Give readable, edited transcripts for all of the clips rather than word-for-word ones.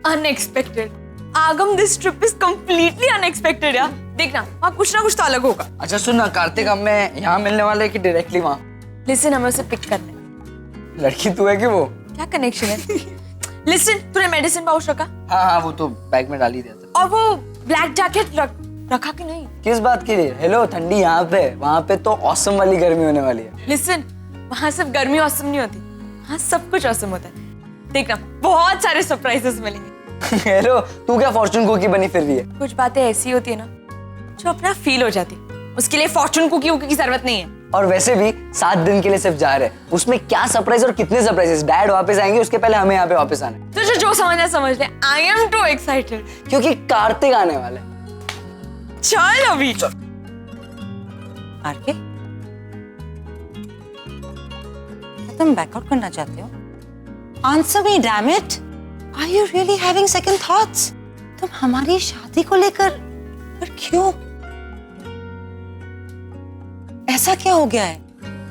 Unexpected. आगम, this trip is completely unexpected यार। देखना वहाँ कुछ ना कुछ तो अलग होगा। अच्छा सुन ना, कार्तिक अब मैं यहाँ मिलने वाले कि डायरेक्टली वहाँ? लिसन, हमें उसे पिक करना है। लड़की तू है कि वो? क्या कनेक्शन है? लिसन, तूने मेडिसिन पाउच रखा? हाँ, वो तो बैग में डाल ही दिया था। और वो ब्लैक जैकेट रखा कि नहीं? किस बात के लिए? हेलो, ठंडी यहाँ पे, वहाँ पे तो औसम वाली गर्मी होने वाली है। लिसन, वहाँ सिर्फ गर्मी औसम नहीं होती, वहाँ सब कुछ औसम होता है। देखना बहुत सारे सरप्राइजेस मिलेंगे। हेलो, तू क्या फॉर्चून कुकी बनी फिर रही है? कुछ बातें ऐसी होती है ना जो अपना फील हो जाती, उसके लिए फॉर्चून कुकी की जरूरत नहीं है। और वैसे भी 7 दिन के लिए सिर्फ जा रहे हैं, उसमें क्या सरप्राइज और कितने सरप्राइजेस? डैड वापस आएंगे, उसके पहले हमें यहाँ पे वापस आना है। तुझे जो समझना समझ ले। आई एम टू एक्साइटेड क्योंकि कार्तिक आने वाला है। चल अभी आरके, क्या तुम बैकआउट करना चाहते हो? Answer me, damn it. Are you really having second thoughts? तुम हमारी शादी को लेकर पर क्यों? ऐसा क्या हो गया है?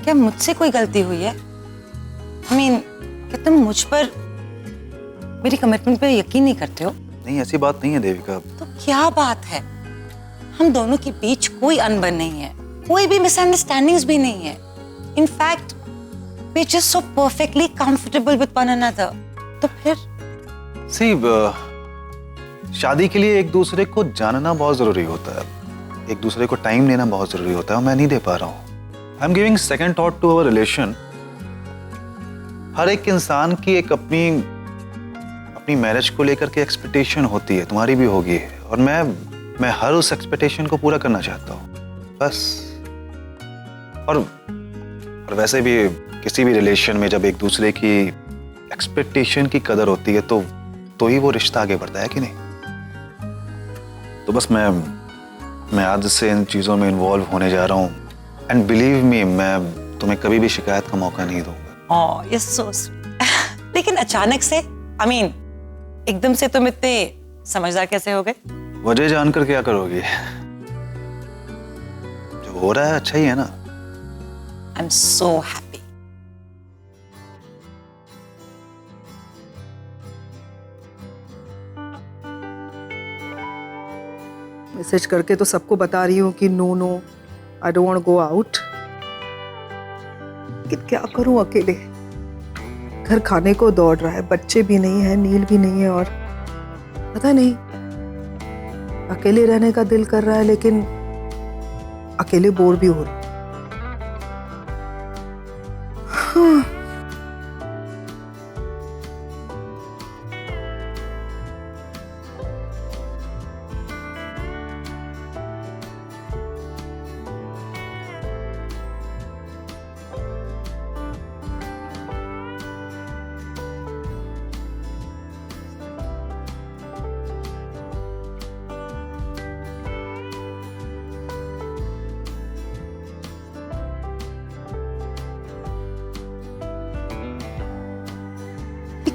क्या मुझसे कोई गलती हुई है? I mean, क्या तुम मुझ पर, मेरी कमिटमेंट पे यकीन नहीं करते हो? नहीं, ऐसी बात नहीं है देविका। तो क्या बात है? हम दोनों के बीच कोई अनबन नहीं है, कोई भी मिसअंडरस्टैंडिंग्स भी नहीं है। In fact, we're just so perfectly comfortable with one another. तो फिर? सी, शादी के लिए एक दूसरे को जानना बहुत जरूरी होता है, एक दूसरे को टाइम देना बहुत जरूरी होता है, और मैं नहीं दे पा रहा हूँ। I am giving second thought to our relation. हर एक इंसान की एक अपनी मैरिज को लेकर के एक्सपेक्टेशन होती है, तुम्हारी भी होगी, और मैं हर उस एक्सपेक्टेशन को पूरा करना चाहता हूँ बस। और वैसे भी किसी भी रिलेशन में जब एक दूसरे की एक्सपेक्टेशन की कदर होती है तो ही वो रिश्ता आगे बढ़ता है कि नहीं? तो बस मैं आज से इन चीज़ों में इन्वॉल्व होने जा रहा हूँ, एंड बिलीव मी, मैं तुम्हें कभी भी शिकायत का मौका नहीं दूंगा। ओह, you're so sweet. लेकिन अचानक से, I mean, एकदम से तुम इतने समझदार कैसे हो गए? वजह जानकर क्या करोगी? जो हो रहा है अच्छा ही है ना? I'm so happy. मैसेज करके तो सबको बता रही हूँ कि no, I don't want go out. लेकिन क्या करूँ अकेले? घर खाने को दौड़ रहा है, बच्चे भी नहीं है, नील भी नहीं है, और पता नहीं अकेले रहने का दिल कर रहा है, लेकिन अकेले बोर भी हो रहा है। हाँ।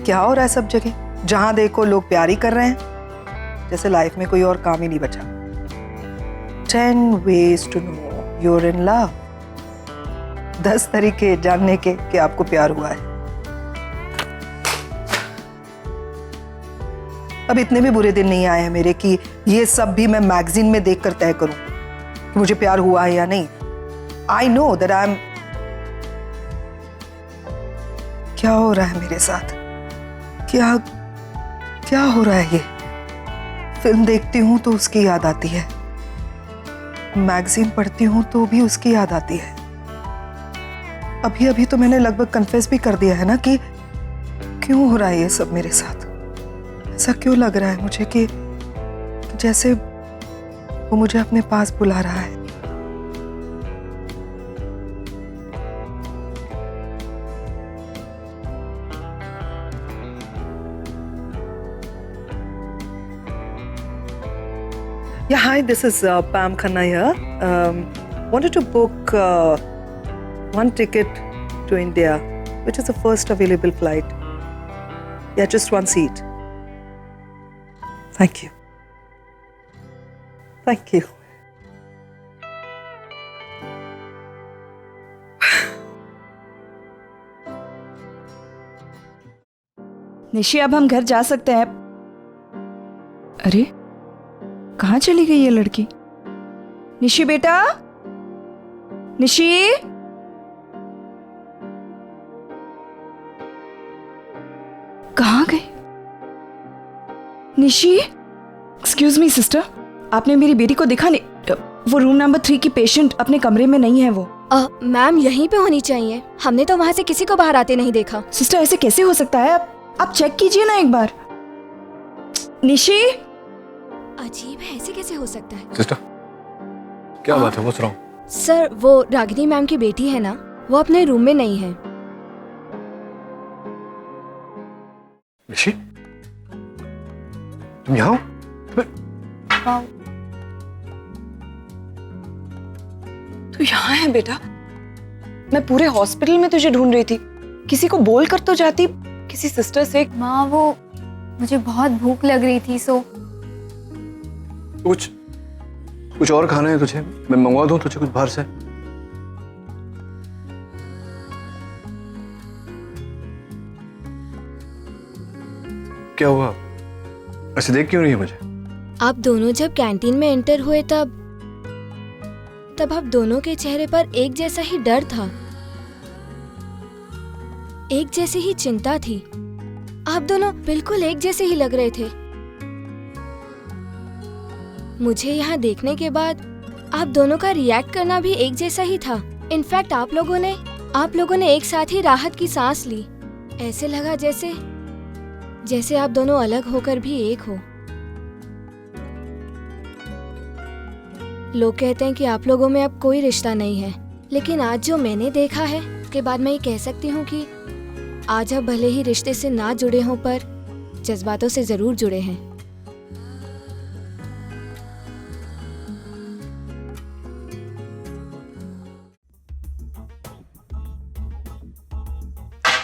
क्या हो रहा है सब जगह? जहां देखो लोग प्यार ही कर रहे हैं, जैसे लाइफ में कोई और काम ही नहीं बचा। 10 ways to know you're in love. 10 तरीके जानने के कि आपको प्यार हुआ है। अब इतने भी बुरे दिन नहीं आए हैं मेरे कि ये सब भी मैं मैगजीन में देखकर तय करूं कि मुझे प्यार हुआ है या नहीं। I know that I'm... क्या हो रहा है मेरे साथ? क्या हो रहा है ये? फिल्म देखती हूँ तो उसकी याद आती है, मैगजीन पढ़ती हूँ तो भी उसकी याद आती है। अभी तो मैंने लगभग कन्फेस भी कर दिया है ना कि क्यों हो रहा है ये सब मेरे साथ। ऐसा क्यों लग रहा है मुझे कि जैसे वो मुझे अपने पास बुला रहा है। Yeah, hi, this is Pam Khanna here. Wanted to book one ticket to India, which is the first available flight. Yeah, just one seat. Thank you. Thank you. Nishi, अब हम घर जा सकते हैं। अरे कहाँ चली गई ये लड़की? निशी बेटा, निशी, कहाँ गई? निशी, एक्सक्यूज मी सिस्टर, आपने मेरी बेटी को देखा नहीं? वो रूम नंबर 3 की पेशेंट अपने कमरे में नहीं है वो। मैम यहीं पे होनी चाहिए, हमने तो वहाँ से किसी को बाहर आते नहीं देखा। सिस्टर ऐसे कैसे हो सकता है? आप चेक कीजिए ना एक बार। निशी, अजीब है, ऐसे कैसे हो सकता है? सिस्टर क्या बात है? पूछ रहा हूँ। सर वो रागिनी मैम की बेटी है ना, वो अपने रूम में नहीं है। ऋषि तुम यहाँ हो? तू यहाँ है बेटा? मैं पूरे हॉस्पिटल में तुझे ढूंढ रही थी, किसी को बोल कर तो जाती, किसी सिस्टर से। माँ वो मुझे बहुत भूख लग रही थी, सो कुछ और खाना है तुझे? मैं मंगवा दूं तुझे कुछ बाहर से? क्या हुआ? ऐसे देख क्यों रही है मुझे? आप दोनों जब कैंटीन में एंटर हुए तब आप दोनों के चेहरे पर एक जैसा ही डर था, एक जैसी ही चिंता थी। आप दोनों बिल्कुल एक जैसे ही लग रहे थे। मुझे यहाँ देखने के बाद आप दोनों का रिएक्ट करना भी एक जैसा ही था। इनफैक्ट आप लोगों ने एक साथ ही राहत की सांस ली। ऐसे लगा जैसे आप दोनों अलग होकर भी एक हो। लोग कहते हैं कि आप लोगों में अब कोई रिश्ता नहीं है, लेकिन आज जो मैंने देखा है उसके बाद मैं ये कह सकती हूँ कि आज आप भले ही रिश्ते से ना जुड़े हों पर जज्बातों से जरूर जुड़े हैं।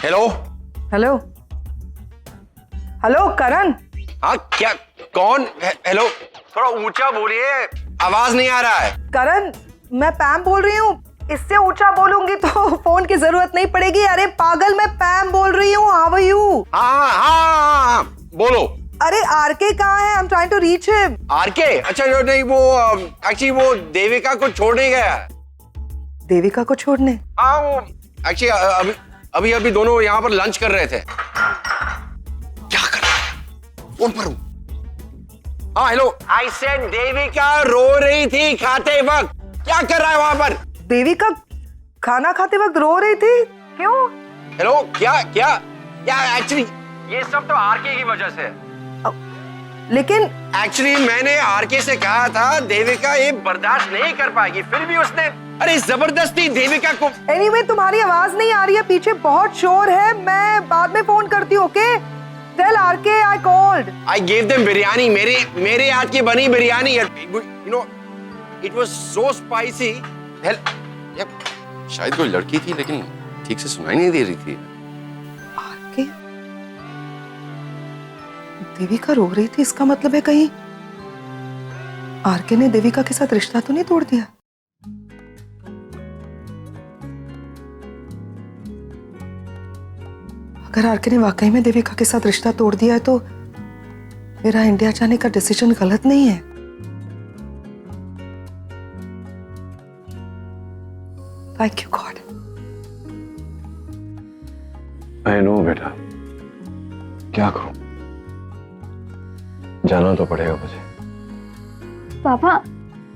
हेलो हेलो हेलो करण। हाँ क्या? कौन? हेलो, थोड़ा ऊंचा बोलिए, आवाज नहीं आ रहा है। करण मैं पैम बोल रही हूँ। इससे ऊंचा बोलूंगी तो फोन की जरूरत नहीं पड़ेगी। अरे पागल, मैं पैम बोल रही हूँ। How are you? हाँ, बोलो। अरे आरके कहाँ है? I am trying to reach him. RK? अच्छा नहीं, वो एक्चुअली वो देविका को छोड़ने गया। देविका को छोड़ने? हाँ वो एक्चुअली अभी दोनों यहाँ पर लंच कर रहे थे। क्या कर रहा है? फोन पर हूँ। हाँ हेलो, आई सेड देविका रो रही थी खाते वक्त। क्या कर रहा है वहां पर? देविका खाना खाते वक्त रो रही थी? क्यों? हेलो, क्या एक्चुअली ये सब तो आरके की वजह से। लेकिन एक्चुअली मैंने आरके से कहा था देविका ये बर्दाश्त नहीं कर पाएगी, फिर भी उसने अरे जबरदस्ती देविका को। एनीवे तुम्हारी आवाज नहीं आ रही है, पीछे बहुत शोर है। मैं बाद में फोन करती हूँ, okay? Tell RK I called. I give them biryani, मेरे हाथ की बनी biryani. You know it was so spicy. शायद कोई लड़की थी लेकिन ठीक से सुनाई नहीं दे रही थी। आरके देविका रो रही थी, इसका मतलब है कहीं आरके ने देविका के साथ रिश्ता तो नहीं तोड़ दिया? अगर आरके ने वाकई में देविका के साथ रिश्ता तोड़ दिया है तो मेरा इंडिया जाने का डिसीजन गलत नहीं है। Thank you God. I know बेटा, क्या करूं, जाना तो पड़ेगा मुझे। पापा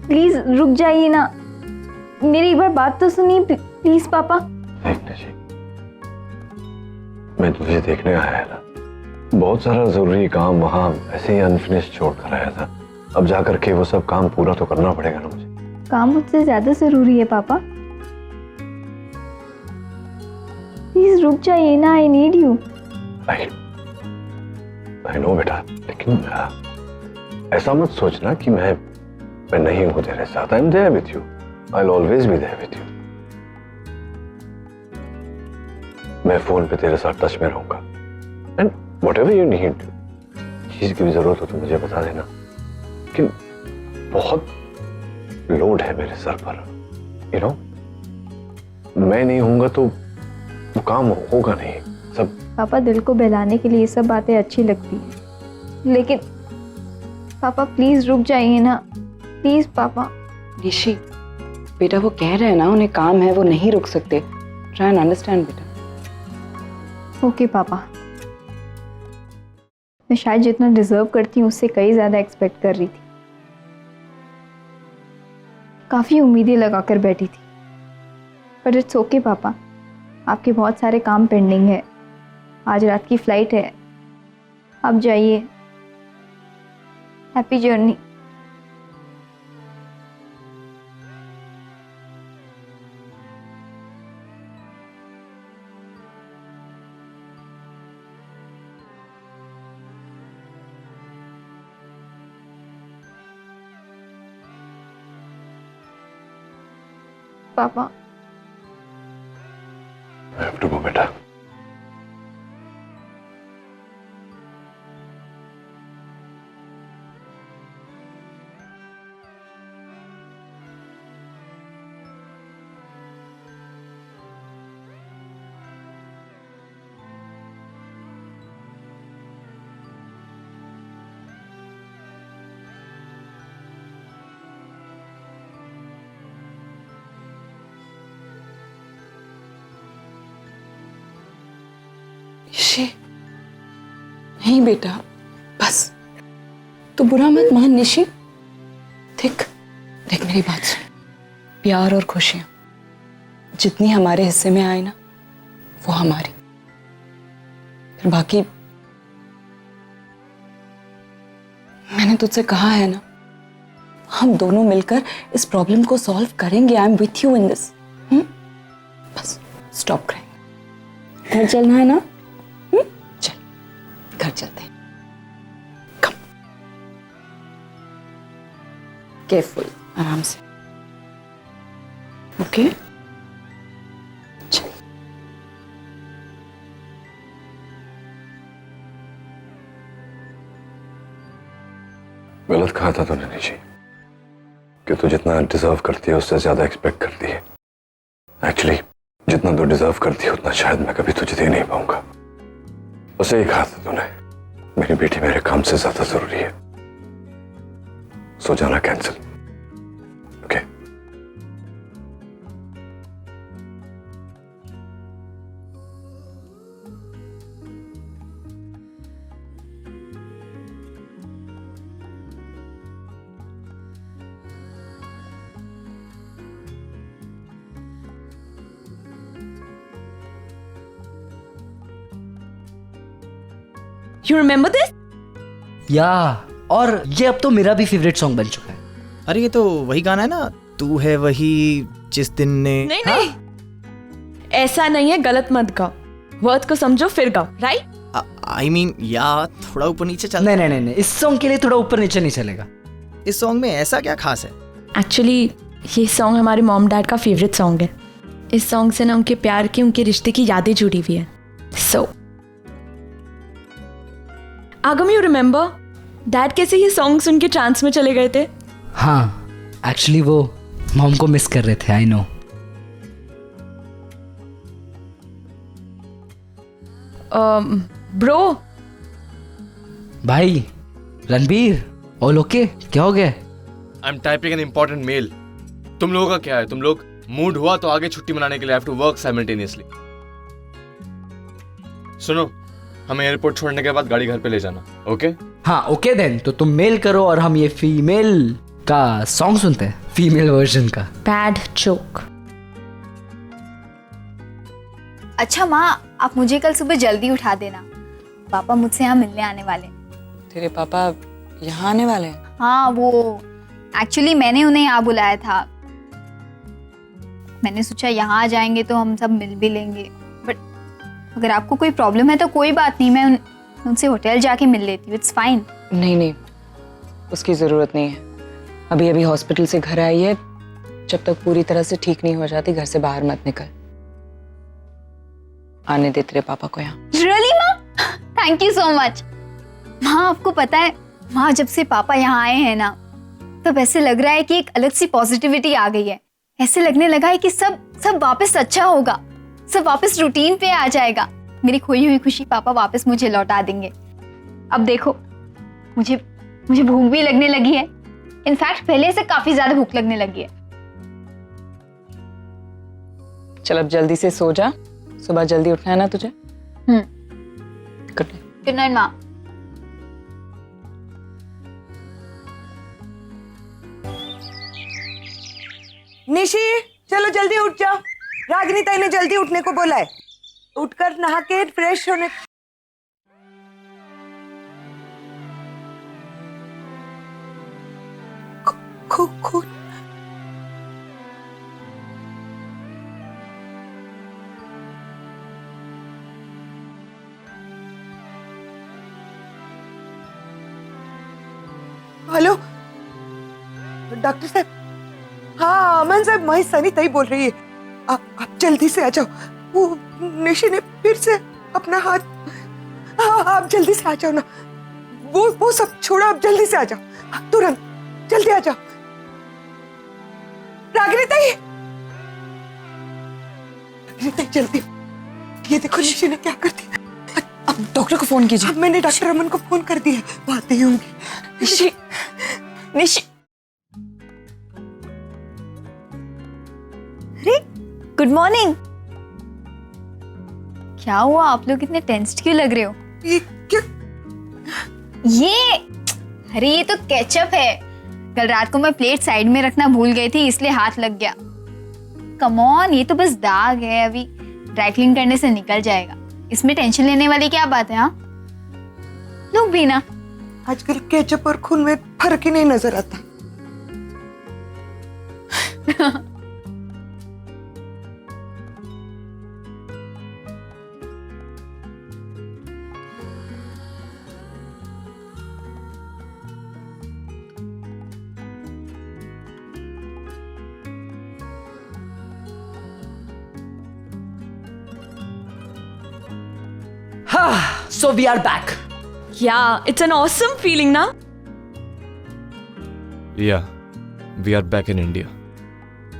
प्लीज रुक जाइए ना, मेरी एक बार बात तो सुनिए प्लीज पापा। देखने जी, मैं तुझे देखने आया था, बहुत सारा जरूरी काम वहां ऐसे ही अनफिनिश छोड़ कर आया था। अब जाकर के वो सब काम पूरा तो करना पड़ेगा ना मुझे। काम मुझसे ज्यादा जरूरी है पापा, प्लीज रुक जाइए ना, I need you. I know बेटा, लेकिन ऐसा मत सोचना कि मैं नहीं हूं तेरे साथ। I am there with you, I will always be there with you. मैं फोन पे तेरे साथ टच में रहूंगा एंड व्हाटएवर यू नीड, चीज की भी जरूरत हो तो मुझे बता देना। लेकिन बहुत लोड है मेरे सर पर, यू नो, मैं नहीं होऊंगा तो वो काम होगा नहीं सब। पापा दिल को बहलाने के लिए ये सब बातें अच्छी लगती हैं, लेकिन पापा प्लीज रुक जाइए ना, प्लीज पापा। निशी, बेटा वो कह रहे हैं ना, उन्हें काम है, वो नहीं रुक सकते। ट्राई एंड अंडरस्टैंड बेटा। ओके पापा। मैं शायद जितना डिजर्व करती हूँ उससे कई ज्यादा एक्सपेक्ट कर रही थी। काफी उम्मीदें लगाकर बैठी थी, पर इट्स ओके पापा। आपके बहुत सारे काम पेंडिंग है, आज रात की फ्लाइट है, आप जाइए। Happy journey. पापा I have to go, बेटा। निशी, नहीं बेटा, बस तू बुरा मत मान निशी। देख देख मेरी बात सुन, प्यार और खुशियां जितनी हमारे हिस्से में आए ना, वो हमारी, फिर बाकी मैंने तुझसे कहा है ना, हम दोनों मिलकर इस प्रॉब्लम को सॉल्व करेंगे। I am with you in this. Bus stop करेंगे। घर चलना है ना? चल घर चलते हैं। कम, केयरफुल, आराम से। ओके चल। गलत कहा था तूने निशी, कि तू जितना डिजर्व करती है उससे ज्यादा एक्सपेक्ट करती है। एक्चुअली जितना तू डिजर्व करती है उतना शायद मैं कभी तुझे दे नहीं पाऊंगा। उसे ही कहा था तूने, मेरी बेटी मेरे काम से ज्यादा जरूरी है। सो जाना cancel, okay? You remember this? या और ये अब तो मेरा भी फेवरेट सॉन्ग बन चुका है। अरे ये तो वही गाना है ना, तू है वही जिस दिन ने। नहीं नहीं, ऐसा नहीं है, गलत मत गाओ। वर्ड को समझो फिर गाओ, राइट? आई मीन या थोड़ा ऊपर नीचे चल। नहीं नहीं नहीं, इस सॉन्ग के लिए थोड़ा ऊपर नीचे नहीं चलेगा। इस सॉन्ग में ऐसा क्या खास है? एक्चुअली ये सॉन्ग हमारे मॉम डैड का फेवरेट सॉन्ग है। इस सॉन्ग से ना उनके प्यार की, उनके रिश्ते की यादें जुड़ी हुई है। सो आगम, यू रिमेम्बर डैड कैसे ये सॉन्ग सुन के ट्रांस में चले गए थे? हाँ, एक्चुअली वो मॉम को मिस कर रहे थे। I know. ब्रो भाई रणबीर, ऑल ओके? क्या हो गया? I am typing an important mail. तुम लोगों का क्या है? तुम लोग मूड हुआ तो आगे छुट्टी मनाने के लिए हैव टू वर्क साइमल्टेनियसली। सुनो, हमें एयरपोर्ट छोड़ने के बाद गाड़ी घर पे ले जाना, ओके? हाँ ओके देन, तो तुम मेल करो और हम ये फीमेल का सॉन्ग सुनते हैं, फीमेल वर्जन का। Bad joke. अच्छा माँ, आप मुझे कल सुबह जल्दी उठा देना, पापा मुझसे यहाँ मिलने आने वाले। तेरे पापा यहाँ आने वाले हैं? हाँ, वो एक्चुअली मैंने उन्हें यहाँ बुलाया था। मैंने सोचा यहाँ आ जाएंगे तो हम सब मिल भी लेंगे, बट अगर आपको कोई प्रॉब्लम है तो कोई बात नहीं, मैं उनसे होटल जाके मिल लेती हूँ। It's fine. नहीं नहीं, उसकी जरूरत नहीं है। अभी अभी हॉस्पिटल से घर आई है, जब तक पूरी तरह से ठीक नहीं हो जाती घर से बाहर मत निकल। आने दे तेरे पापा को यहाँ। रियली माँ? Thank you so much. माँ आपको पता है, माँ जब से पापा यहाँ आए हैं ना, तब ऐसे लग रहा है कि एक अलग सी पॉजिटिविटी आ गई है। ऐसे लगने लगा है कि सब वापस अच्छा होगा, सब वापस रूटीन पे आ जाएगा। मेरी खोई हुई खुशी पापा वापस मुझे लौटा देंगे। अब देखो, मुझे मुझे भूख भी लगने लगी है। इनफैक्ट पहले से काफी ज्यादा भूख लगने लगी है। चल अब जल्दी से सो जा, सुबह जल्दी उठना है ना तुझे। Good night. गुड नाइट माँ। निशी चलो जल्दी उठ जाओ, रागिनी ताई ने जल्दी उठने को बोला है। उठकर नहा के फ्रेश होने। खून हेलो डॉक्टर साहब। हाँ अमन साहब, मैं सनी ताई बोल रही है। आप जल्दी से आ जाओ। वो निशी ने फिर से अपना हाथ। हाँ आप जल्दी से आ जाओ ना। वो सब छोड़ो, आप जल्दी से आ जाओ, तुरंत जल्दी आ जाओ। रागिनी ताई, रागिनी ताई जल्दी। ये देखो निशी ने क्या कर दिया। अब डॉक्टर को फोन कीजिए। अब मैंने डॉक्टर अमन को फोन कर दिया, वो आते ही होंगे। निशी, निशी। Good morning. क्या हुआ, आप लोग इतने टेंस्ड क्यों लग रहे हो? ये क्या? अरे ये तो केचप है। कल रात को मैं प्लेट साइड में रखना भूल गई थी, इसलिए हाथ लग गया। कम ऑन, ये तो बस दाग है, अभी ड्राई क्लीन करने से निकल जाएगा। इसमें टेंशन लेने वाली क्या बात है? हाँ लो भी ना। आजकल केचप और खून में फर्क ही नहीं नजर आता। So we are back. Yeah, it's an awesome feeling ना? Yeah, we are back in India.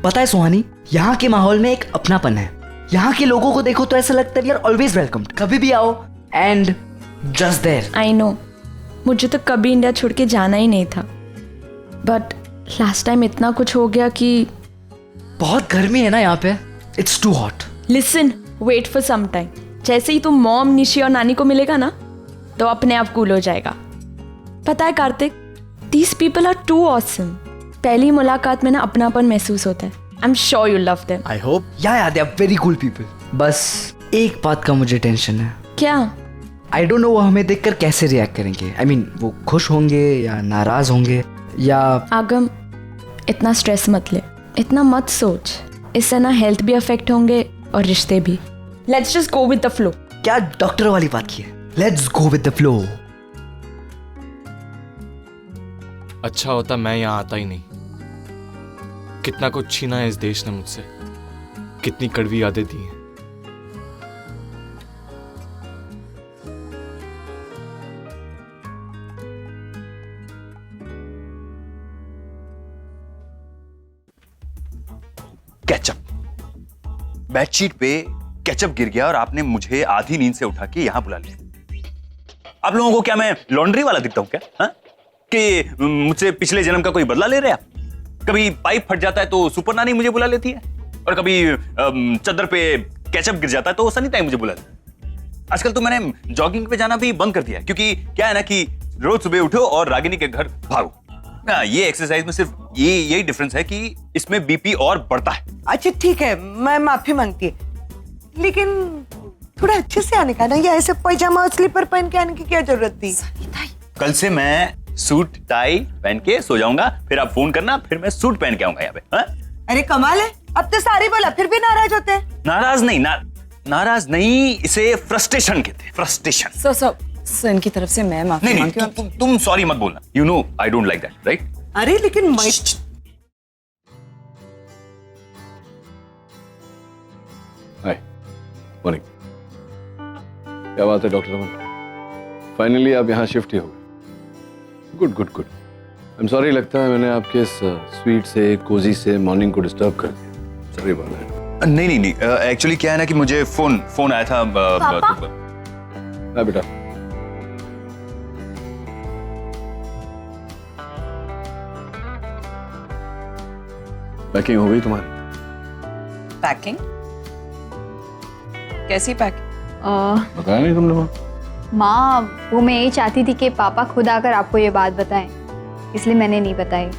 पता है सुहानी, यहाँ के माहौल में एक अपनापन है। यहाँ के लोगों को देखो तो ऐसा लगता है वी आर ऑलवेज वेलकम, कभी भी आओ and just there. I know, मुझे तो कभी इंडिया छोड़ के जाना ही नहीं था, बट लास्ट टाइम इतना कुछ हो गया कि बहुत गर्मी है ना यहाँ पे, it's too hot. Listen, wait for some time. जैसे ही तुम मॉम, निशी और नानी को मिलेगा ना, तो अपने आप कूल हो जाएगा। पता है Kartik, these people are too awesome. पहली मुलाकात में ना अपनापन महसूस होता है। I am sure you love them. I hope. Yeah they are very cool people. बस एक बात का मुझे टेंशन है। क्या? आई डोंट नो वो हमें देखकर कैसे रिएक्ट करेंगे। आई मीन वो खुश होंगे या नाराज होंगे या। आगम, इतना स्ट्रेस मत ले, इतना मत सोच। इससे ना हेल्थ भी अफेक्ट होंगे और रिश्ते भी। Let's just go with the flow. क्या डॉक्टर वाली बात की है? Let's go with the flow. अच्छा होता मैं यहाँ आता ही नहीं। कितना कुछ छीना है इस देश ने मुझसे, कितनी कड़वी यादें दी हैं। केचप, बेडशीट पे केचप गिर गया और आपने मुझे आधी नींद से उठा के यहां बुला लिया। आप लोगों को क्या मैं लॉन्ड्री वाला दिखता हूं क्या? हा? कि मुझसे पिछले जन्म का कोई बदला ले रहे आप? कभी पाइप फट जाता है तो सुपर नानी मुझे बुला लेती है, और कभी चद्दर पे केचप गिर जाता है तो सनी ताई मुझे बुला लेती है। आजकल तो मैंने जॉगिंग पे जाना भी बंद कर दिया, क्योंकि क्या है ना कि रोज सुबह उठो और रागिनी के घर भागो। ये एक्सरसाइज में सिर्फ यही डिफरेंस है कि इसमें बीपी और बढ़ता है। अच्छा ठीक है, मैं माफी मांगती है, लेकिन थोड़ा अच्छे से आने का ना, या ऐसे पैजामा और स्लीपर पहन के आने की क्या जरूरत थी? कल से मैं सूट टाई पहन के सो जाऊंगा, फिर आप फोन करना, फिर मैं सूट पहन के आऊंगा यहाँ पे। हा? अरे कमाल है, अब तो सारी बोला फिर भी नाराज होते हैं। नाराज नहीं, नाराज नहीं, इसे फ्रस्ट्रेशन कहते हैं, फ्रस्ट्रेशन। सन की तरफ से मैं माफी मांगती हूँ। तुम सॉरी मत बोलना, you know I don't like that, right? अरे लेकिन मैं हाय, मॉर्निंग। क्या बात है डॉक्टर अमन, फाइनली आप यहाँ शिफ्ट ही हो गए। Good good good. I am sorry, लगता है मैंने आपके इस स्वीट से कोजी से मॉर्निंग को डिस्टर्ब कर दिया। सॉरी बात है। नहीं, एक्चुअली क्या है ना कि मुझे फोन आया था। पापा? हाँ बेटा। पैकिंग हो गई तुम्हारी? पैकिंग? कैसी पैकिंग? बताया नहीं तुमने? माँ वो मैं यही चाहती थी कि पापा खुद आकर आपको ये बात बताएं, इसलिए मैंने नहीं बताई।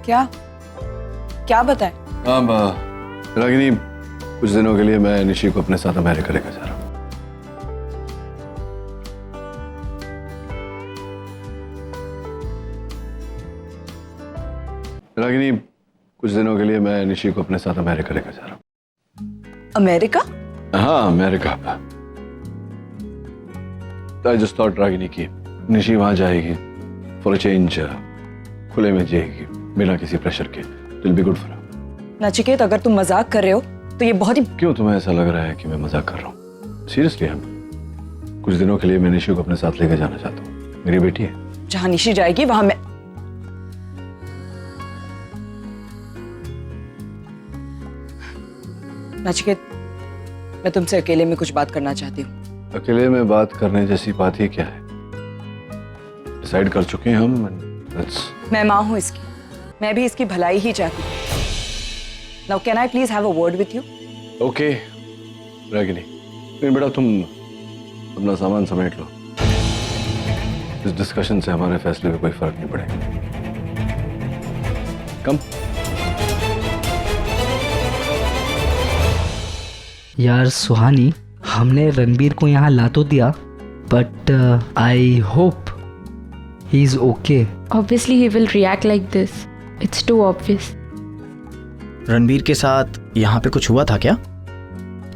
क्या क्या बताएं? अब रागिनी, कुछ दिनों के लिए मैं निशी को अपने साथ अमेरिका लेकर जा रहा हूँ। रागिनी, कुछ दिनों के लिए मैं निशी को अपने साथ अमेरिका लेकर जा रहा हूँ। अमेरिका? हाँ, America. I just thought Ragini की निशी वहां जाएगी फॉर अ चेंज, खुले में जिएगी बिना किसी प्रेशर के। Will be good for her. Nachiket, अगर तुम मजाक कर रहे हो तो ये बहुत ही... क्यों तुम्हें ऐसा लग रहा है कि मैं मजाक कर रहा हूँ? सीरियसली हम कुछ दिनों के लिए मैं निशी को अपने साथ लेकर जाना चाहता हूँ। मेरी बेटी है। जहां निशी जाएगी वहां मैं... नचिकेत, मैं तुमसे अकेले में कुछ बात करना चाहती हूँ। अकेले में बात करने जैसी बात ही क्या है? डिसाइड कर चुके हैं हम। मैं माँ हूँ इसकी, मैं भी इसकी भलाई ही चाहती हूँ। Now can I please have a word with you? Okay Ragini, लेकिन बेटा तुम अपना सामान समेट लो। इस डिस्कशन से हमारे फैसले पे कोई फर्क नहीं पड़ेगा। कम। यार सुहानी, हमने रणबीर को यहाँ ला तो दिया, but I hope he is okay. Obviously he will react like this. It's too obvious. Ranbir के साथ यहाँ पे कुछ हुआ था क्या?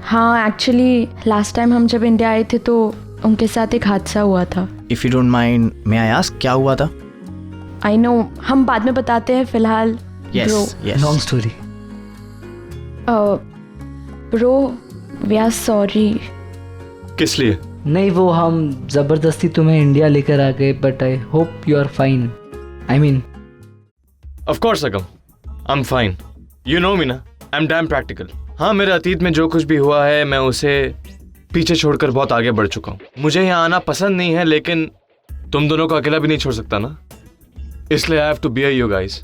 हाँ, एक्चुअली लास्ट टाइम हम जब इंडिया आए थे तो उनके साथ एक हादसा हुआ था। If you don't mind, may I ask क्या हुआ था? आई नो, हम बाद में बताते हैं, फिलहाल yes yes, long story. Bro, we are sorry. किस लिए? नहीं, वो हम जबरदस्ती तुम्हें इंडिया लेकर आ गए, but I hope you are fine. I mean, of course Agam, I am fine. You know me ना, आई एम डैम प्रैक्टिकल। हाँ, मेरे अतीत में जो कुछ भी हुआ है मैं उसे पीछे छोड़कर बहुत आगे बढ़ चुका हूँ। मुझे यहाँ आना पसंद नहीं है, लेकिन तुम दोनों को अकेला भी नहीं छोड़ सकता ना, इसलिए I have to be you guys.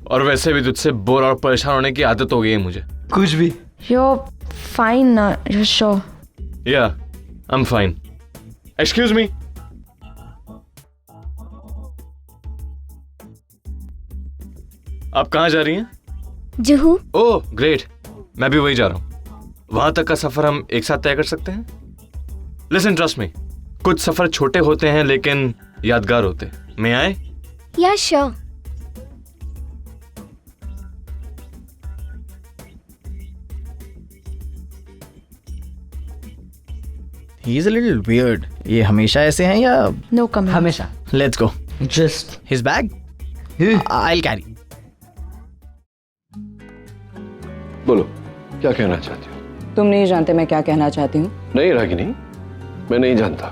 और वैसे भी तुझसे बोर और परेशान होने की आदत हो गई है मुझे। कुछ भी। You're fine ना, you're sure? Yeah, I'm fine. Excuse me. आप कहाँ जा रही हैं? जुहू। ओह ग्रेट, मैं भी वही जा रहा हूँ। वहां तक का सफर हम एक साथ तय कर सकते हैं? लिसन, ट्रस्ट मी, कुछ सफर छोटे होते हैं लेकिन यादगार होते। मैं आए? Yeah sure. He is a little weird. ये हमेशा ऐसे हैं या? No comment. हमेशा। Let's go. Just his bag I will carry. बोलो, क्या कहना चाहती हो? तुम नहीं जानते मैं क्या कहना चाहती हूँ। नहीं रागिनी, मैं नहीं जानता।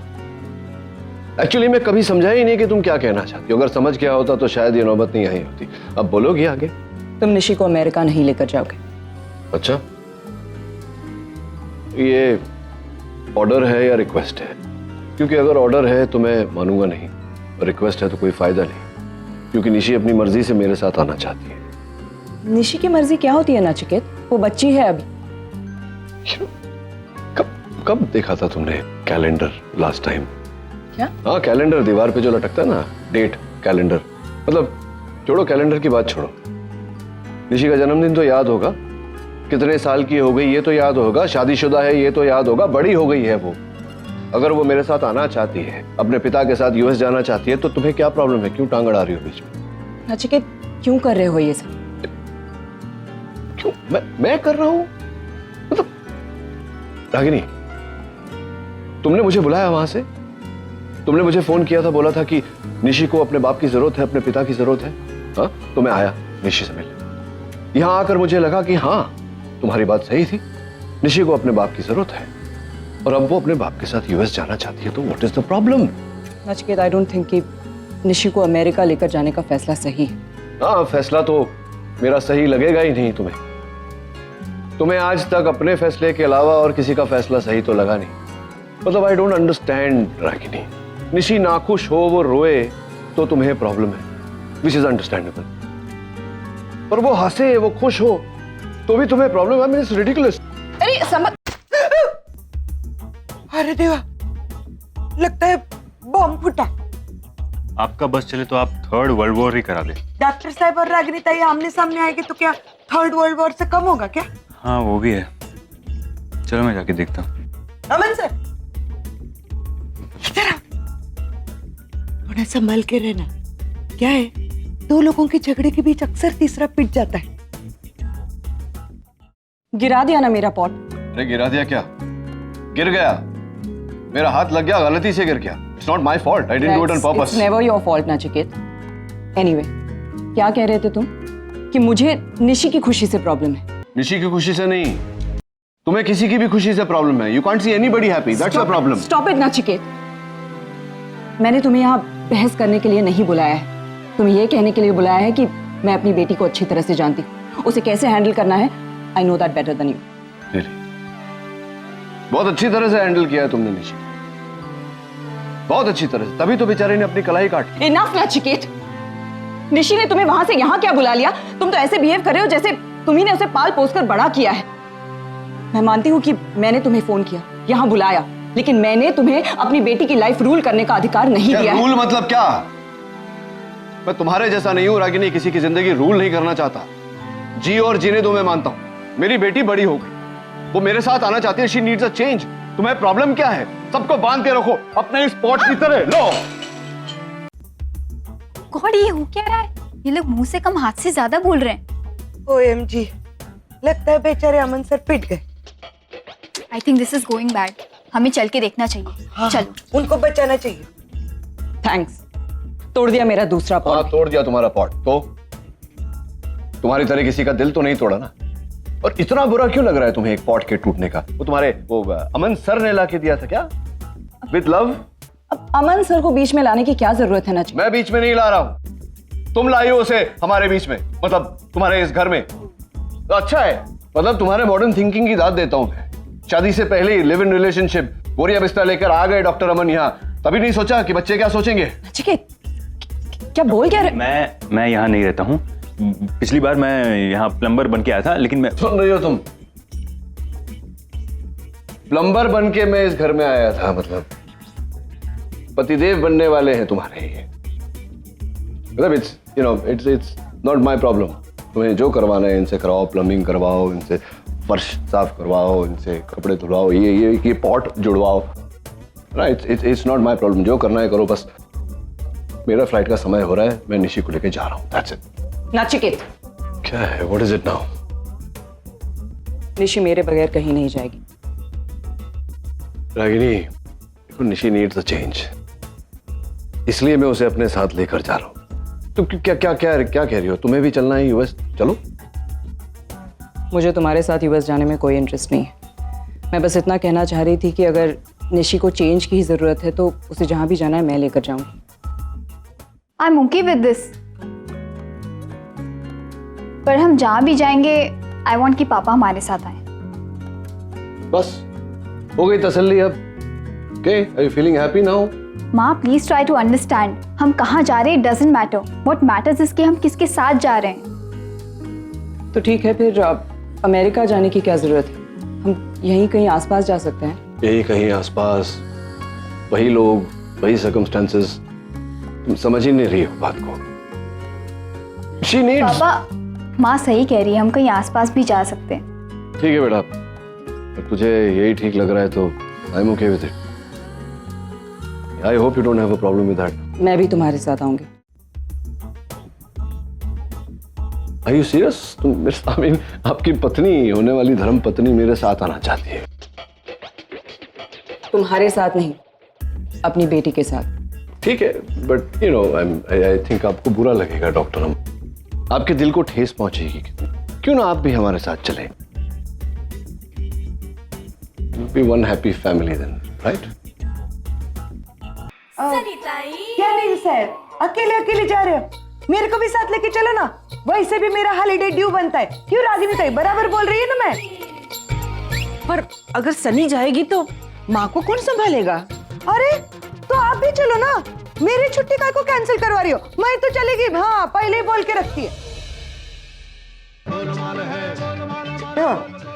एक्चुअली मैं कभी समझा ही नहीं कि तुम क्या कहना चाहती हो। अगर समझ गया होता तो शायद ये नौबत नहीं आई होती। अब बोलोगी आगे? तुम निशी को अमेरिका नहीं लेकर जाओगे। अच्छा, ये ऑर्डर है या रिक्वेस्ट है? क्योंकि अगर ऑर्डर है तो मैं मानूंगा नहीं, और रिक्वेस्ट है तो कोई फायदा नहीं, क्योंकि निशी अपनी मर्जी से मेरे साथ आना चाहती है। निशी की मर्जी क्या होती है नचिकेत? वो बच्ची है अभी। कब देखा था तुमने कैलेंडर लास्ट टाइम? क्या? हाँ, कैलेंडर दीवार पे जो लटकता है ना, डेट कैलेंडर। मतलब छोड़ो कैलेंडर की बात, छोड़ो। निशी का जन्मदिन तो याद होगा, कितने साल की हो गई ये तो याद होगा, शादीशुदा है ये तो याद होगा, बड़ी हो गई है वो। अगर वो मेरे साथ आना चाहती है, अपने पिता के साथ यूएस जाना चाहती है, तो तुम्हें क्या प्रॉब्लम है? क्यों टांग अड़ा रही हो बीच में? नचिकेत, क्यों कर रहे हो ये सब? क्यों मैं कर रहा हूं? मतलब रागिनी, तुमने मुझे बुलाया वहां से, तुमने मुझे फोन किया था, बोला था कि निशी को अपने बाप की जरूरत है, अपने पिता की जरूरत है। हाँ, तो मैं आया निशी से मिलने। यहां आकर मुझे लगा कि हाँ, तुम्हारी बात सही थी, निशी को अपने बाप की जरूरत है, और अब वो अपने बाप के साथ यूएस जाना चाहती है, तो what is the problem? Nachiket, I don't think कि निशी को अमेरिका लेकर जाने का फैसला सही है। हाँ, फैसला तो मेरा सही लगेगा ही नहीं तुम्हें। तुम्हें आज तक अपने फैसले के अलावा और किसी का फैसला सही तो लगा नहीं। मतलब I don't understand Ragini. Nishi नाखुश हो, वो रोए, तो तुम्हें प्रॉब्लम है, विच इज अंडरस्टैंडेबल। और वो हंसे, वो खुश हो, तो भी तुम्हें प्रॉब्लम है? It's ridiculous. अरे समझ, अरे देवा, लगता है बॉम्ब फूटा। आपका बस चले तो आप थर्ड वर्ल्ड वॉर ही करा दे। डॉक्टर साहब और रागिनी ताई आमने सामने आएंगे तो क्या थर्ड वर्ल्ड वॉर से कम होगा क्या? हाँ वो भी है, चलो मैं जाके देखता हूँ। अमन सर, इधर आओ, थोड़ा संभल के रहना। क्या है, दो लोगों के झगड़े के बीच अक्सर तीसरा पिट जाता है। गिरा दिया ना मेरा पॉट। अरे गिरा दिया क्या? गिर गया, मेरा हाथ लग गया, गलती से गिर गया। It's not my fault, I didn't do it on purpose. It's never your fault Nachiket. Anyway, क्या कह रहे थे तुम? कि मुझे निशी की खुशी से प्रॉब्लम है। निशी की खुशी से नहीं, तुम्हें किसी की भी खुशी से प्रॉब्लम है। You can't see anybody happy, that's the problem. Stop it Nachiket. मैंने तुम्हें यहाँ बहस करने के लिए नहीं बुलाया है, तुम्हें ये कहने के लिए बुलाया है कि मैं अपनी बेटी को अच्छी तरह से जानती हूँ, उसे कैसे हैंडल करना है। I know that better than you. बहुत अच्छी तरह से हैंडल किया है तुमने निशी, बहुत अच्छी तरह से, तभी तो बेचारे ने अपनी कलाई काट। इनफ नचिकेत, निशी ने तुम्हें वहां से यहाँ क्या बुला लिया? तुम तो ऐसे बिहेव कर रहे हो जैसे तुम्ही ने उसे पाल पोस कर बड़ा किया है। मैं मानती हूँ कि मैंने तुम्हें फोन किया, यहाँ बुलाया, लेकिन मैंने तुम्हें अपनी बेटी की लाइफ रूल करने का अधिकार नहीं दिया। रूल मतलब क्या? मैं तुम्हारे जैसा नहीं हूं रागिनी, किसी की जिंदगी रूल नहीं करना चाहता। जी और जीने दो, मैं मानता हूं। मेरी बेटी बड़ी हो गई, वो मेरे साथ आना चाहती है। She needs a change. तुम्हें प्रॉब्लम क्या है? सबको बांध के रखो अपने स्पॉट की तरह। लो गॉड, ये हो क्या रहा है? ये लोग मुंह से कम हाथ से ज्यादा बोल रहे हैं। OMG, लगता है बेचारे अमन सर पिट गए। I think this is going bad. हमें चल के देखना चाहिए। हाँ, चलो, उनको बचाना चाहिए। थैंक्स, तोड़ दिया मेरा दूसरा पॉट। हाँ, तोड़ दिया तुम्हारा पॉट, तो तुम्हारी तरह किसी का दिल तो नहीं तोड़ा ना। और इतना बुरा क्यों लग रहा है तुम्हें एक पॉट के टूटने का? वो तुम्हारे वो अमन सर ने ला के दिया था क्या, विद लव? अब अमन सर को बीच में लाने की क्या जरूरत है ना? मैं बीच में नहीं ला रहा हूं, तुम लाई हो उसे हमारे बीच में, मतलब तुम्हारे इस घर में। तो अच्छा है, मतलब तुम्हारे मॉडर्न थिंकिंग की दाद देता हूं मैं। शादी से पहले ही लिव इन रिलेशनशिप, बोरिया बिस्तर लेकर आ गए डॉक्टर अमन यहाँ, तभी नहीं सोचा कि बच्चे क्या सोचेंगे। क्या बोल क्या रहे? मैं यहाँ नहीं रहता हूँ। पिछली बार मैं यहाँ प्लम्बर बन के आया था, लेकिन मैं। सुन रही हो तुम? प्लम्बर बन के मैं इस घर में आया था, मतलब पतिदेव बनने वाले हैं तुम्हारे ये। मतलब इट्स नॉट माय प्रॉब्लम। तुम्हें जो करवाना है इनसे कराओ, प्लम्बिंग करवाओ, इनसे फर्श साफ करवाओ, इनसे कपड़े धुलवाओ, ये पॉट जुड़वाओ। Right, it's not my problem. जो करना है करो, बस मेरा फ्लाइट का समय हो रहा है, मैं निशी को लेके जा रहा हूँ। That's it. नचिकेत, क्या है? What is it now? Nishi मेरे बगैर कहीं नहीं जाएगी। Ragini, Nishi needs a change, इसलिए मैं उसे अपने साथ लेकर जा रहा हूँ। तुम क्या क्या क्या क्या कह रही हो? तुम्हें भी चलना है यूएस? चलो। मुझे तुम्हारे साथ यूएस जाने में कोई इंटरेस्ट नहीं है। मैं बस इतना कहना चाह रही थी कि अगर निशी को चेंज की जरूरत है तो उसे जहां भी जाना है मैं लेकर जाऊंगी। आई एम ओके विद दिस, पर हम जहां भी जाएंगे आई वांट कि पापा हमारे साथ आए। बस हो गई तसल्ली अब। Okay, are you feeling happy now? माँ प्लीज ट्राई टू अंडरस्टैंड, हम कहाँ जा रहे हैं doesn't matter, what matters is कि हम किसके साथ जा रहे हैं। तो ठीक है, फिर अमेरिका जाने की क्या जरूरत है? हम यहीं कहीं आसपास जा सकते हैं। यही कहीं आसपास, वही लोग, वही सर्कमस्टेंसेस। तुम समझ ही नहीं रही हो बात को। She needs... पापा, माँ सही कह रही है, हम कहीं आसपास भी जा सकते हैं। ठीक है बेटा, अगर तुझे यही ठीक लग रहा है तो I am okay with it. I hope you don't have a problem with that. मैं भी तुम्हारे साथ आऊंगी। Are you serious? तुम मेरे, आई मीन आपकी पत्नी, होने वाली धर्म पत्नी मेरे साथ आना चाहती है? तुम्हारे साथ नहीं, अपनी बेटी के साथ। ठीक है, but you know I think आपको बुरा लगेगा डॉक्टर, हम आपके दिल को ठेस पहुंचेगी। क्यों ना आप भी हमारे साथ चलें? Be one happy family then, right? क्या नहीं सर, अकेले अकेले जा रहे हो? मेरे को भी साथ लेके चलो ना, वैसे भी मेरा हॉलिडे ड्यू बनता है। क्यों रागिनी ताई, बराबर बोल रही है ना मैं। पर अगर सनी जाएगी तो माँ को कौन संभालेगा? अरे तो आप भी चलो ना, मेरी छुट्टी का को कैंसिल करवा रही हो? मैं तो चलेगी। हाँ, पहले ही बोल के रखती है।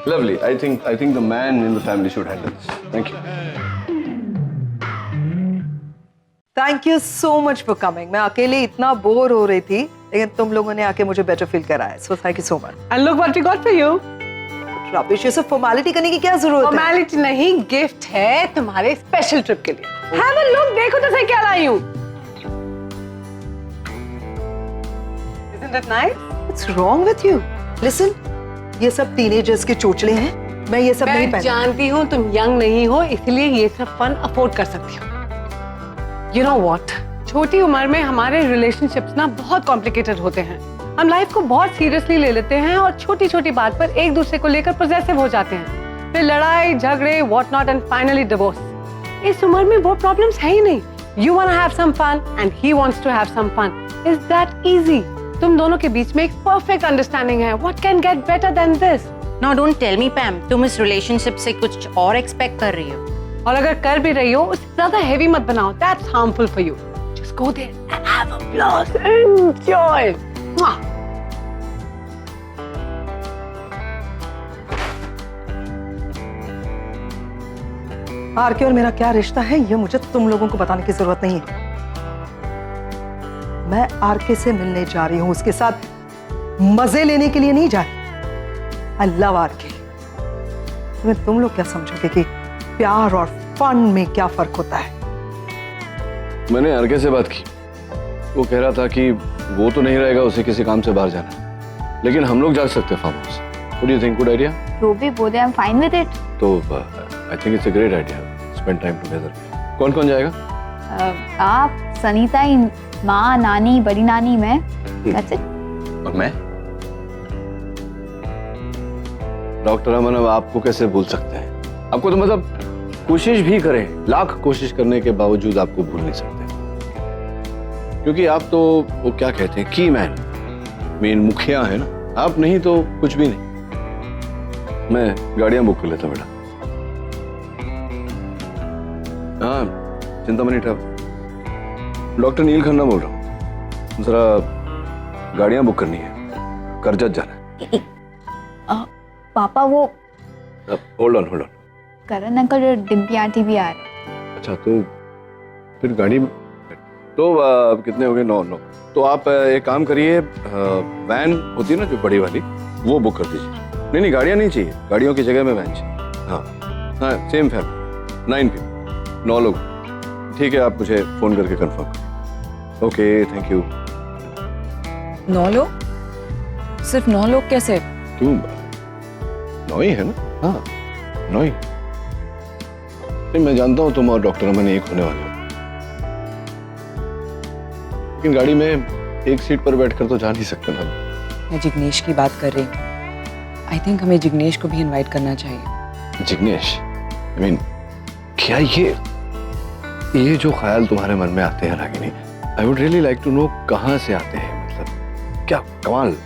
Lovely. I think the man in the family should handle this. Thank you. Thank you so much for coming. मैं अकेले इतना बोर हो रही थी, लेकिन तुम लोगों ने आके मुझे बेटर फील कराया। So thank you so much. And look what we got for you. Rubbish, ये सब फॉर्मेलिटी करने की क्या जरूरत है? फॉर्मेलिटी नहीं, गिफ्ट है तुम्हारे स्पेशल ट्रिप के लिए। हैव अ लुक, देखो तो सही क्या लाई हूं। Isn't that nice? What's wrong with you? Listen, ये सब टीनेजर्स के चोचले हैं। मैं ये सब नहीं मैं पहनती। जानती हूँ तुम यंग नहीं हो, इसलिए ये सब फन अफोर्ड कर सकती हो। You know what? छोटी उम्र में हमारे रिलेशनशिप्स ना बहुत कॉम्प्लिकेटेड होते हैं। हम लाइफ को बहुत सीरियसली ले लेते हैं और छोटी छोटी बात पर एक दूसरे को लेकर पोजेसिव हो जाते हैं। फिर लड़ाई झगड़े what not and finally divorce. इस उम्र में वो प्रॉब्लम्स है ही नहीं। You wanna have some fun and he wants to have some fun. Is that easy? तुम दोनों के बीच में एक परफेक्ट अंडरस्टैंडिंग है। What can get better than this? Now don't tell me, Pam, तुम इस रिलेशनशिप से कुछ और एक्सपेक्ट कर रही हो। और अगर कर भी रही हो, उसे ज्यादा हेवी मत बनाओ। That's harmful for you. Just go there and have a blast. Enjoy. Mwah. RK और मेरा क्या रिश्ता है, ये मुझे तुम लोगों को बताने की जरूरत नहीं है। मैं आरके से मिलने जा रही हूँ, उसके साथ मजे लेने के लिए नहीं जा रही। I love RK. तुम लोग क्या समझोगे कि प्यार और फन में क्या फर्क होता है? मैंने आरके से बात की, वो कह रहा था कि वो तो नहीं रहेगा, उसे किसी काम से बाहर जाना, लेकिन हम लोग जा सकते हैं farm house. What do you think? Good idea? जो भी बोले, I am fine with it. तो I think it's a great idea. Spend time together. कौन कौन जाएगा? आप, सनीता, माँ, नानी, बड़ी नानी, मैं। That's it. और मैं? डॉक्टर अमन, अब आपको कैसे भूल सकते हैं? आपको तो मतलब कोशिश भी करें, लाख कोशिश करने के बावजूद आपको भूल नहीं सकते, क्योंकि आप तो वो क्या कहते हैं, की मैन, मेन मुखिया है ना। आप नहीं तो कुछ भी नहीं। मैं गाड़ियां बुक कर लेता हूं बेटा। हाँ, चिंतामणि ट्रैवल। डॉक्टर नील खन्ना बोल रहा हूँ। जरा गाड़ियां बुक करनी है, करजत जाना है। पापा, वो होल्ड ऑन। करण अंकल और डिम्पी आंटी भी आ रहे। अच्छा, तो फिर गाड़ी तो कितने हो गए? 9। तो आप एक काम करिए, वैन होती है ना जो बड़ी वाली, वो बुक कर दीजिए। नहीं, गाड़ियाँ नहीं चाहिए, गाड़ियों की जगह में वैन चाहिए। हाँ, सेम फैमिली, 9 people, 9 लोग। ठीक है, आप मुझे फोन करके कंफर्म करें। Okay, thank you. 9 लोग? सिर्फ 9 लोग कैसे? क्यों? 9 ही है ना। हाँ, 9 ही। नहीं, मैं जानता हूँ तुम और डॉक्टर अमन एक होने वाले हो, लेकिन गाड़ी में एक सीट पर बैठकर तो जा नहीं सकते ना। मैं जिग्नेश की बात कर रही हूँ। आई थिंक हमें जिग्नेश को भी इनवाइट करना चाहिए। जिग्नेश? आई मीन, क्या ये जो ख्याल तुम्हारे मन में आते हैं Ragini, I would really like to know कहाँ से आते हैं। मतलब क्या कमाल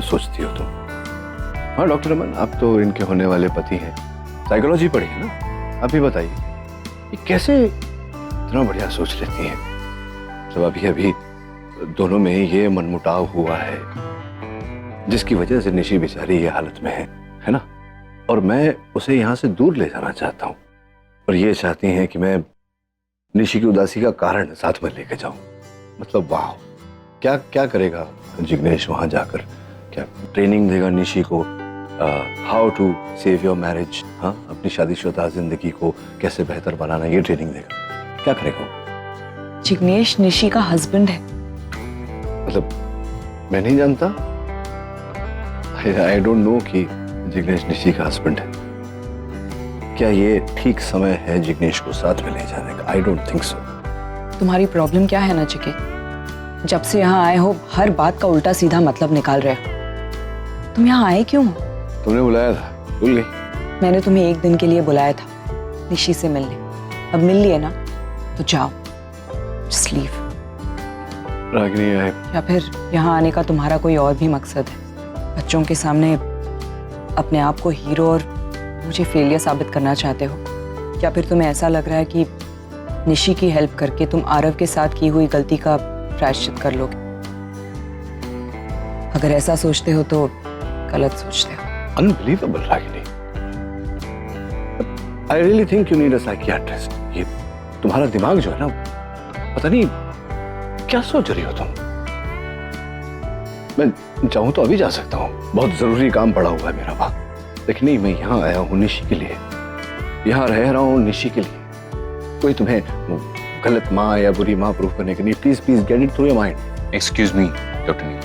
सोचती हो तुम। हाँ डॉक्टर अमन, आप तो इनके होने वाले पति हैं, साइकोलॉजी पढ़ी है ना। आप ही बताइए, ये कैसे इतना बढ़िया सोच लेती हैं। मतलब अभी दोनों में ये मनमुटाव हुआ है, जिसकी वजह से निशी बेचारी ये हालत में है ना। और मैं उसे यहाँ से दूर ले जाना चाहता हूँ, और ये चाहती हैं कि मैं निशी की उदासी का कारण साथ में लेके जाऊं। मतलब वाह, क्या करेगा जिग्नेश वहां जाकर? क्या ट्रेनिंग देगा निशी को, how to save your marriage, हाँ, अपनी शादीशुदा जिंदगी को कैसे बेहतर बनाना, ये ट्रेनिंग देगा। क्या करेगा? जिग्नेश निशी का हस्बैंड है। मतलब मैं नहीं जानता, आई डोंट नो कि जिग्नेश निशी का हस्बैंड है। क्या ये ठीक समय है जिग्नेश को साथ में ले जाने का? I don't think so. तुम्हारी प्रॉब्लम क्या है नचिकेत? जब से यहाँ आए हो हर बात का उल्टा सीधा मतलब निकाल रहे हो। तुम यहाँ आए क्यों? तुमने बुलाया था, भूल गई? मैंने तुम्हें एक दिन के लिए बुलाया था निशी से मिलने। अब मिल लिए ना, तो जाओ, जस्ट लीव। रागिनी, या फिर यहाँ आने का तुम्हारा कोई और भी मकसद है? बच्चों के सामने अपने आप को हीरो और मुझे फेलियर साबित करना चाहते हो? या फिर तुम्हें ऐसा लग रहा है कि निशी की हेल्प करके तुम आरव के साथ की हुई गलती का प्रायश्चित कर लोगे? अगर ऐसा सोचते हो तो गलत सोचते हो। Unbelievable Ragini, I really think you need a psychiatrist. ये तुम्हारा दिमाग जो है ना, पता नहीं क्या सोच रही हो तुम। मैं चाहूं तो अभी जा सकता हूँ, बहुत जरूरी काम पड़ा हुआ है मेरा वहां, लेकिन नहीं, मैं यहाँ आया हूँ निशी के लिए, यहाँ रह रहा हूँ निशी के लिए। कोई तुम्हें गलत माँ या बुरी माँ प्रूफ करने के लिए, please please get it through your mind. Excuse me doctor Neel,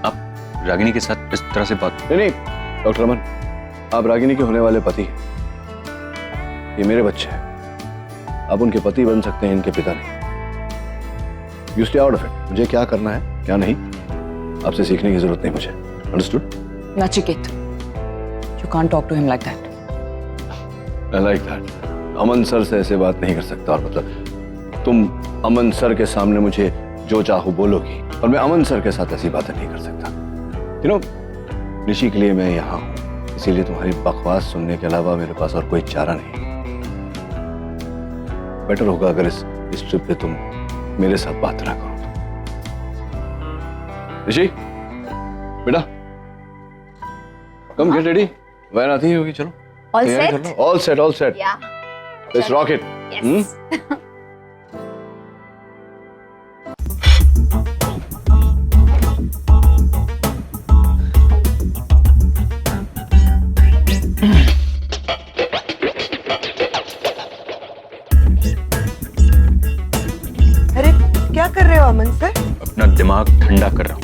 आप रागिनी के साथ इस तरह से बात नहीं डॉक्टर अमन, आप रागिनी के होने वाले पति हैं, ये मेरे बच्चे हैं, आप उनके पति बन सकते हैं, इनके पिता नहीं। You stay out of it. मुझे क्या करना है क्या नहीं आपसे सीखने की जरूरत नहीं मुझे, understood? Nachiket, you can't talk to him like that. I like that. Aman sir से ऐसे बात नहीं कर सकता, और मतलब तुम अमन सर के सामने मुझे जो चाहो बोलोगी, और मैं अमन सर के साथ ऐसी बातें नहीं कर सकता। You know, निशी के लिए मैं यहाँ हूँ, इसीलिए तुम्हारी बकवास सुनने के अलावा मेरे पास और कोई चारा नहीं। बेटर होगा अगर इस ट्रिप पे तुम मेरे साथ बात ना करो। निशी बेटा, कम गेट रेडी, वैन आती होगी, चलो। All set? All set, all set. Yeah. Let's rock it. Yes. अरे क्या कर रहे हो अमन सर? अपना दिमाग ठंडा कर रहा हूँ।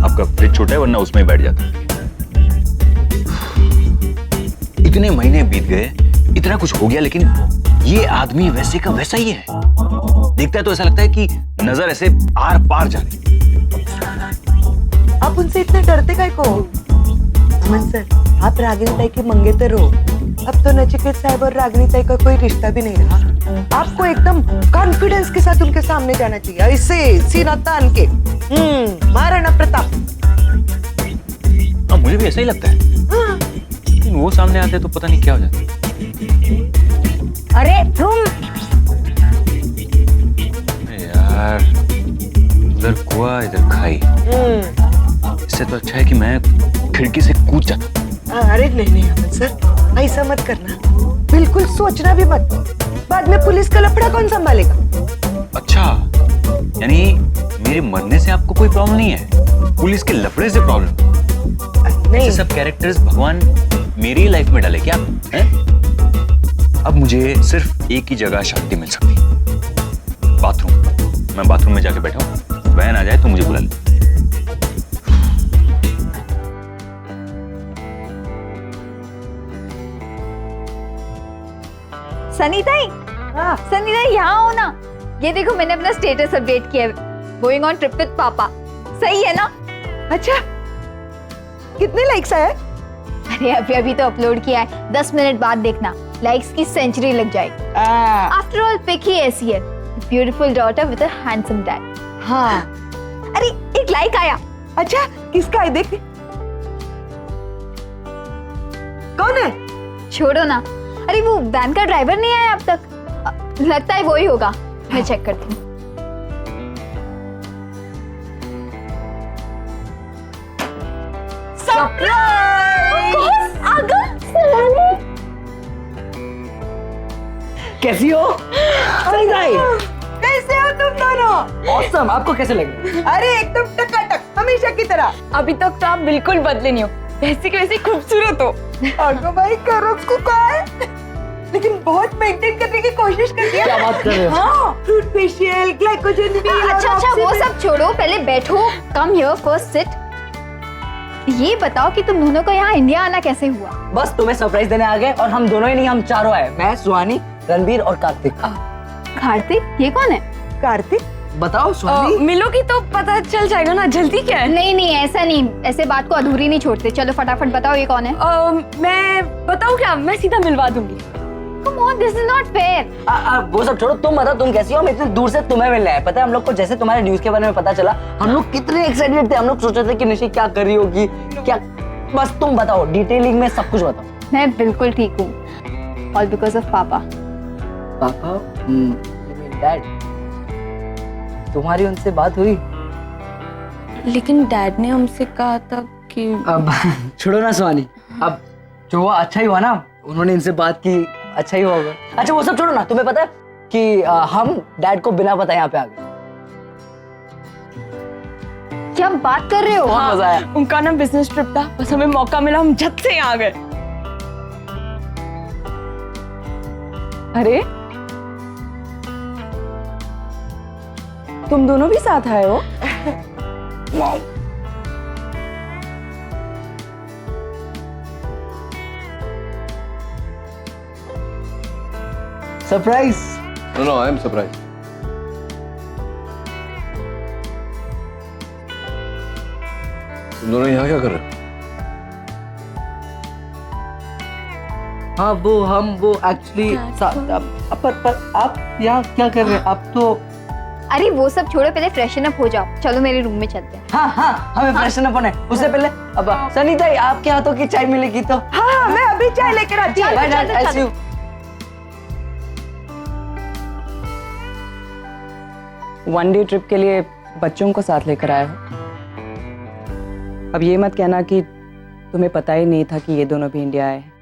आपका फ्रिज छोटा है, वरना उसमें ही बैठ जाता। इतने महीने बीत गए, इतना कुछ हो गया, लेकिन ये आदमी वैसे का वैसा ही है। देखता है तो ऐसा लगता है कि नजर ऐसे आर पार जा रही। आप उनसे इतने डरते काहे को? अमन सर, आप रागिनी ताई के मंगेतर हो। अब तो नचिकेत साहब और रागिनी ताई का कोई रिश्ता भी नहीं रहा। आपको एकदम कॉन्फिडेंस के साथ उनके सामने जाना चाहिए, ऐसे सीना तान के। महाराणा प्रताप। मुझे भी ऐसा ही लगता है। हाँ। लेकिन वो सामने आते तो पता नहीं क्या हो जाता। अरे तुम यार, उधर कुआं इधर खाई, इससे तो अच्छा है कि मैं खिड़की से कूद जाता। अरे नहीं अमन सर, ऐसा मत करना, बिल्कुल सोचना भी मत। बाद में पुलिस का लफड़ा कौन संभालेगा? अच्छा, यानी मेरे मरने से आपको कोई प्रॉब्लम नहीं है, पुलिस के लफड़े से प्रॉब्लम? नहीं, सब कैरेक्टर्स भगवान मेरी लाइफ में डाले क्या हैं? अब मुझे सिर्फ एक ही जगह शांति मिल सकती, बाथरूम। मैं बाथरूम में जाके बैठा हूँ, वैन आ जाए तो मुझे बुला ले। सनीताई, सनीताई यहाँ हो ना। ये देखो मैंने अपना स्टेटस अपडेट किया है, गोइंग ऑन ट्रिप विद पापा। सही है ना? अच्छा, कितने लाइक्स आए? अरे अभी अभी तो अपलोड किया है, 10 मिनट बाद देखना, लाइक्स की सेंचुरी लग जाएगी। आफ्टर ऑल पिक ही ऐसी है, beautiful daughter with a handsome dad. हाँ। अरे एक लाइक आया। अच्छा, किसका है देख? कौन है? छोड़ो ना। अरे वो वैन का ड्राइवर नहीं आया अब तक, लगता है वो ही होगा। मैं चेक करती हूँ। कैसी हो? कैसे हो तुम दोनों? ऑसम। आपको कैसे लगे? अरे एकदम टकाटक, हमेशा की तरह। अभी तक तो आप बिल्कुल बदले नहीं हो, वैसे के वैसे खूबसूरत हो। अगो भाई, करो उसको क्या है? लेकिन बहुत मेंटेन करने की कोशिश करती है। क्या बात कर रहे हो? हाँ, फ्रूट फेशियल, ग्लाइकोजन भी। अच्छा, वो सब छोड़ो, पहले बैठो। Come here, first sit. ये बताओ कि तुम दोनों को यहाँ इंडिया आना कैसे हुआ? बस तुम्हें सरप्राइज देने आ गए, और हम दोनों ही नहीं, हम चारों आए। मैं, सुहानी, रणबीर और कार्तिक। कार्तिक? ये कौन है? कार्तिक? बताओ सुहानी। मिलोगी तो पता चल जाएगा ना, जल्दी क्या है? नहीं नहीं, ऐसा नहीं, ऐसे बात को अधूरी नहीं छोड़ते। चलो फटाफट बताओ ये कौन है? मैं बताऊँ क्या? मैं सीधा मिलवा दूंगी। Come on, this is not fair. वो सब छोड़ो, तुम बताओ तुम कैसी हो? हम इतने दूर से तुम्हें मिलने आए। पता है हम लोग को जैसे तुम्हारे न्यूज के बारे में पता चला, हम लोग कितने एक्साइटेड थे। हम लोग सोच रहे थे कि निशी क्या कर रही होगी, क्या। बस तुम बताओ, डिटेलिंग में सब कुछ बताओ। मैं बिल्कुल ठीक हूँ, all because of पापा। पापा? डैड? तुम्हारी उनसे बात हुई? लेकिन डैड ने हमसे कहा था कि अब छोड़ो ना सुहानी, अब जो हुआ अच्छा ही हुआ ना। उन्होंने इनसे बात की, अच्छा ही होगा। अच्छा वो सब छोड़ो ना, तुम्हें पता है कि हम डैड को बिना बताए यहाँ पे आ गए। क्या बात कर रहे हो? बहुत मजा आया। उनका ना बिजनेस ट्रिप था, बस हमें मौका मिला, हम झट से यहाँ आ गए। अरे तुम दोनों भी साथ आए हो? Surprise. No I am surprise. तुम दोनों यहाँ क्या कर रहे हो? हाँ वो एक्चुअली पर आप यहाँ क्या कर रहे हैं? आप तो अरे वो सब छोड़ो, पहले फ्रेशन अप हो जाओ। चलो मेरे रूम में चलते हैं। हाँ हमें फ्रेशन अप होना है। उससे पहले अब सनीता आपके हाथों की चाय मिलेगी तो। हाँ मैं अभी चाय लेकर आती हूँ। Bye, Dad, I'll see you. One day trip के लिए बच्चों को साथ लेकर आए हो। अब ये मत कहना कि तुम्हें पता ही नहीं था कि ये दोनों भी इंडिया आए हैं।